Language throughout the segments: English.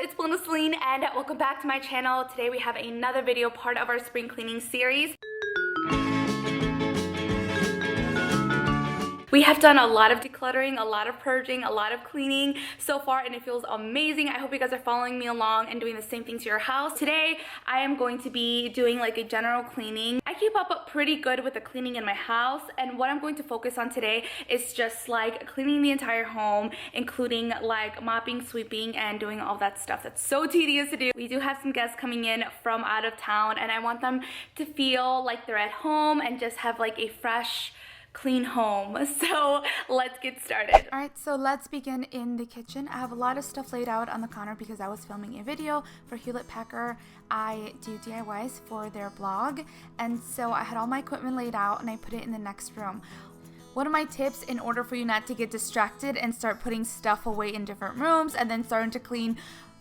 it's Belinda, Selene, and welcome back to my channel. Today we have another video, part of our spring cleaning series. We have done a lot of decluttering, a lot of purging, a lot of cleaning so far, and it feels amazing. I hope you guys are following me along and doing the same thing to your house. Today, I am going to be doing like a general cleaning. I keep up pretty good with the cleaning in my house, and what I'm going to focus on today is just like cleaning the entire home, including like mopping, sweeping, and doing all that stuff that's so tedious to do. We do have some guests coming in from out of town, and I want them to feel like they're at home and just have like a fresh, clean home. So let's get started. Alright, so let's begin in the kitchen. I have a lot of stuff laid out on the counter because I was filming a video for Hewlett Packard. I do DIYs for their blog, and so I had all my equipment laid out and I put it in the next room. One of my tips in order for you not to get distracted and start putting stuff away in different rooms and then starting to clean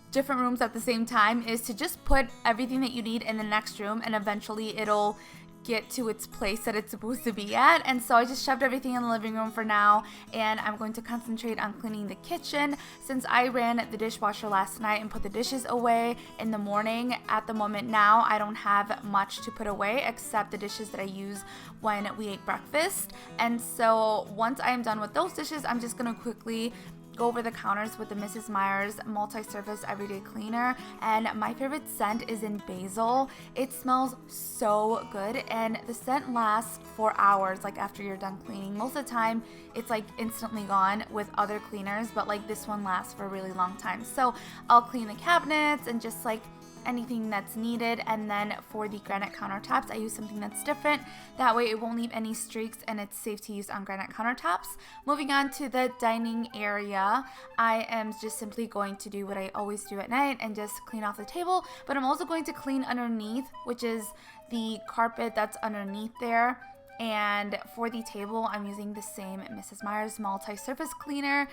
different rooms at the same time is to just put everything that you need in the next room, and eventually it'll get to its place that it's supposed to be at. And so I just shoved everything in the living room for now, and I'm going to concentrate on cleaning the kitchen since I ran the dishwasher last night and put the dishes away in the morning. At the moment now, I don't have much to put away except the dishes that I use when we ate breakfast. And so once I am done with those dishes, I'm just gonna quickly go over the counters with the Mrs. Meyer's multi-surface everyday cleaner, and my favorite scent is in basil. It smells so good, and the scent lasts for hours, like after you're done cleaning. Most of the time it's like instantly gone with other cleaners, but like this one lasts for a really long time. So I'll clean the cabinets and just like anything that's needed. And then for the granite countertops, I use something that's different. That way it won't leave any streaks and it's safe to use on granite countertops. Moving on to the dining area, I am just simply going to do what I always do at night and just clean off the table, but I'm also going to clean underneath, which is the carpet that's underneath there. And for the table, I'm using the same Mrs. Meyer's multi-surface cleaner.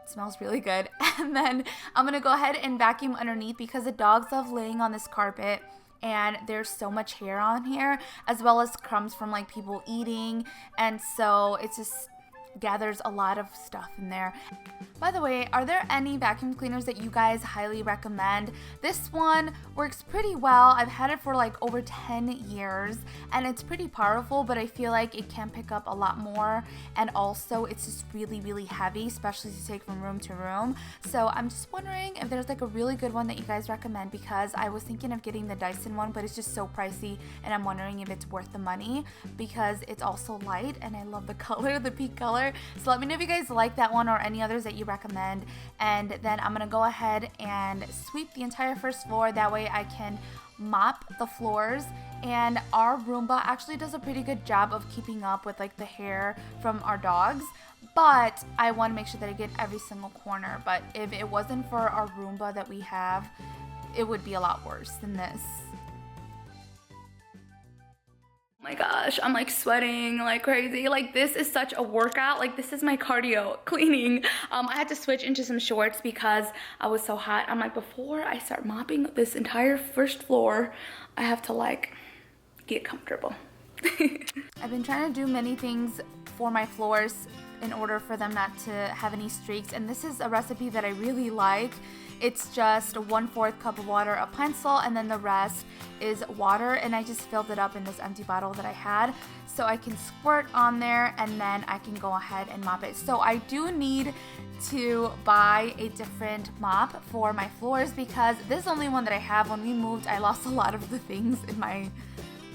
Smells really good. And then I'm gonna go ahead and vacuum underneath because the dogs love laying on this carpet and there's so much hair on here, as well as crumbs from like people eating, and so it just gathers a lot of stuff in there. By the way, are there any vacuum cleaners that you guys highly recommend? This one works pretty well. I've had it for like over 10 years and it's pretty powerful, but I feel like it can pick up a lot more, and also it's just really heavy, especially to take from room to room. So I'm just wondering if there's like a really good one that you guys recommend, because I was thinking of getting the Dyson one, but it's just so pricey, and I'm wondering if it's worth the money because it's also light and I love the color, the pink color. So let me know if you guys like that one or any others that you recommend. And then I'm gonna go ahead and sweep the entire first floor. That way I can mop the floors. And our Roomba actually does a pretty good job of keeping up with like the hair from our dogs, but I want to make sure that I get every single corner. But if it wasn't for our Roomba that we have, it would be a lot worse than this. Oh my gosh, I'm like sweating like crazy. Like this is such a workout. Like this is my cardio cleaning. I had to switch into some shorts because I was so hot. I'm like, before I start mopping this entire first floor, I have to like get comfortable. I've been trying to do many things for my floors in order for them not to have any streaks, and this is a recipe that I really like. It's just 1/4 cup of water, a pencil, and then the rest is water, and I just filled it up in this empty bottle that I had so I can squirt on there and then I can go ahead and mop it. So I do need to buy a different mop for my floors because this is the only one that I have. When we moved, I lost a lot of the things in my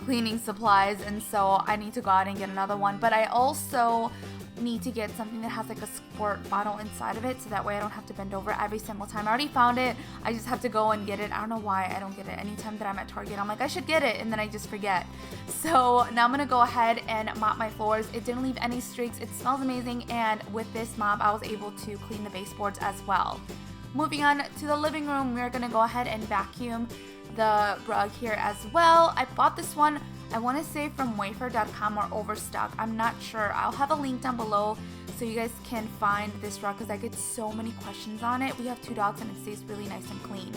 cleaning supplies, and so I need to go out and get another one. But I also need to get something that has like a squirt bottle inside of it, so that way I don't have to bend over every single time. I already found it, I just have to go and get it. I don't know why I don't get it. Anytime that I'm at Target, I'm like, I should get it, and then I just forget. So now I'm gonna go ahead and mop my floors. It didn't leave any streaks, it smells amazing, and with this mop I was able to clean the baseboards as well. Moving on to the living room, we're gonna go ahead and vacuum the rug here as well. I bought this one, I want to say from Wayfair.com or Overstock. I'm not sure. I'll have a link down below so you guys can find this rug because I get so many questions on it. We have 2 dogs and it stays really nice and clean.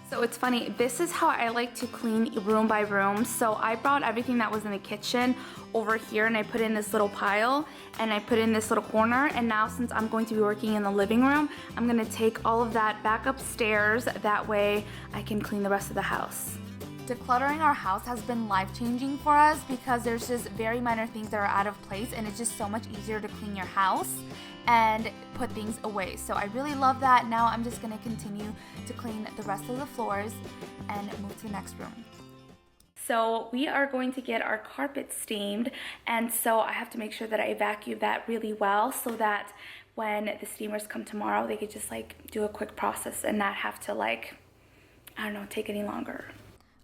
So it's funny, this is how I like to clean room by room. So I brought everything that was in the kitchen over here and I put in this little pile and I put in this little corner, and now since I'm going to be working in the living room, I'm gonna take all of that back upstairs. That way I can clean the rest of the house. Decluttering our house has been life-changing for us because there's just very minor things that are out of place, and it's just so much easier to clean your house and put things away. So I really love that. Now I'm just gonna continue to clean the rest of the floors and move to the next room. So we are going to get our carpet steamed, and so I have to make sure that I vacuum that really well so that when the steamers come tomorrow, they could just like do a quick process and not have to like, I don't know, take any longer.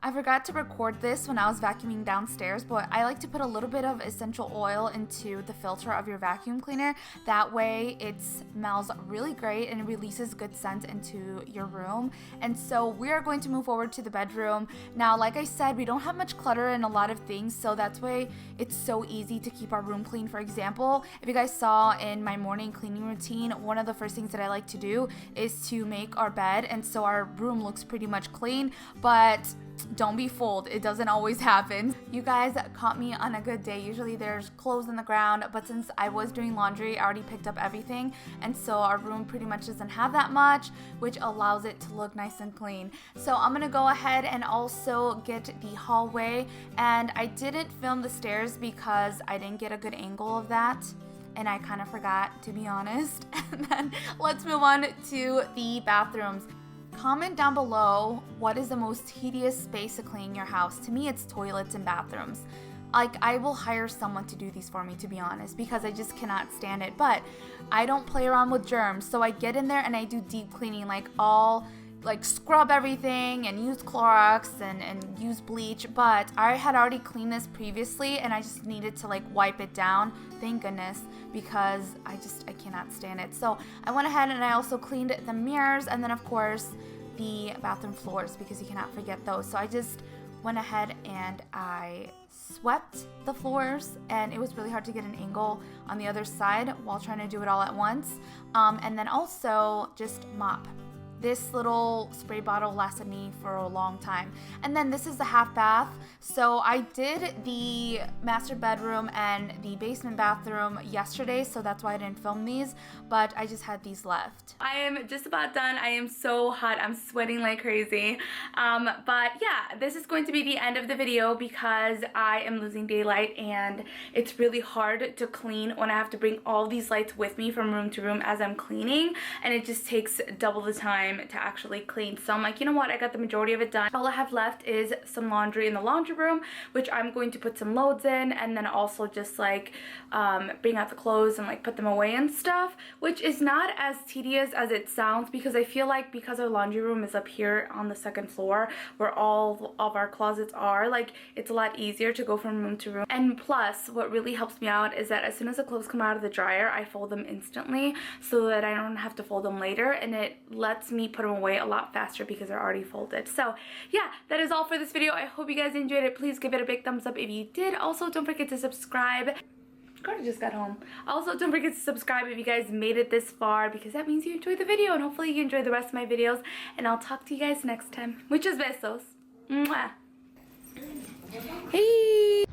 I forgot to record this when I was vacuuming downstairs, but I like to put a little bit of essential oil into the filter of your vacuum cleaner. That way it smells really great and it releases good scent into your room. And so we are going to move forward to the bedroom. Now, like I said, we don't have much clutter and a lot of things, so that's why it's so easy to keep our room clean. For example, if you guys saw in my morning cleaning routine, one of the first things that I like to do is to make our bed, and so our room looks pretty much clean, but don't be fooled, it doesn't always happen. You guys caught me on a good day. Usually there's clothes on the ground, but since I was doing laundry, I already picked up everything, and so our room pretty much doesn't have that much, which allows it to look nice and clean. So I'm gonna go ahead and also get the hallway, and I didn't film the stairs because I didn't get a good angle of that, and I kind of forgot, to be honest. And then let's move on to the bathrooms. Comment down below what is the most tedious space to clean your house. To me, it's toilets and bathrooms. Like, I will hire someone to do these for me, to be honest, because I just cannot stand it. But I don't play around with germs, so I get in there and I do deep cleaning, like scrub everything and use Clorox and use bleach. But I had already cleaned this previously and I just needed to like wipe it down, thank goodness, because I cannot stand it. So I went ahead and I also cleaned the mirrors, and then of course the bathroom floors, because you cannot forget those. So I just went ahead and I swept the floors, and it was really hard to get an angle on the other side while trying to do it all at once. And then also just mop. This little spray bottle lasted me for a long time. And then this is the half bath. So I did the master bedroom and the basement bathroom yesterday, so that's why I didn't film these, but I just had these left. I am just about done. I am so hot. I'm sweating like crazy. But yeah, this is going to be the end of the video because I am losing daylight and it's really hard to clean when I have to bring all these lights with me from room to room as I'm cleaning, and it just takes double the time to actually clean. So I'm like, you know what, I got the majority of it done. All I have left is some laundry in the laundry room, which I'm going to put some loads in, and then also just like bring out the clothes and like put them away and stuff, which is not as tedious as it sounds, because I feel like because our laundry room is up here on the second floor where all of our closets are, like it's a lot easier to go from room to room. And plus, what really helps me out is that as soon as the clothes come out of the dryer, I fold them instantly so that I don't have to fold them later, and it lets me put them away a lot faster because they're already folded. So yeah, that is all for this video. I hope you guys enjoyed it. Please give it a big thumbs up if you did. Also, don't forget to subscribe. Carter just got home. Also, don't forget to subscribe if you guys made it this far, because that means you enjoyed the video, and hopefully you enjoy the rest of my videos, and I'll talk to you guys next time. Muchos besos. Mwah. Hey.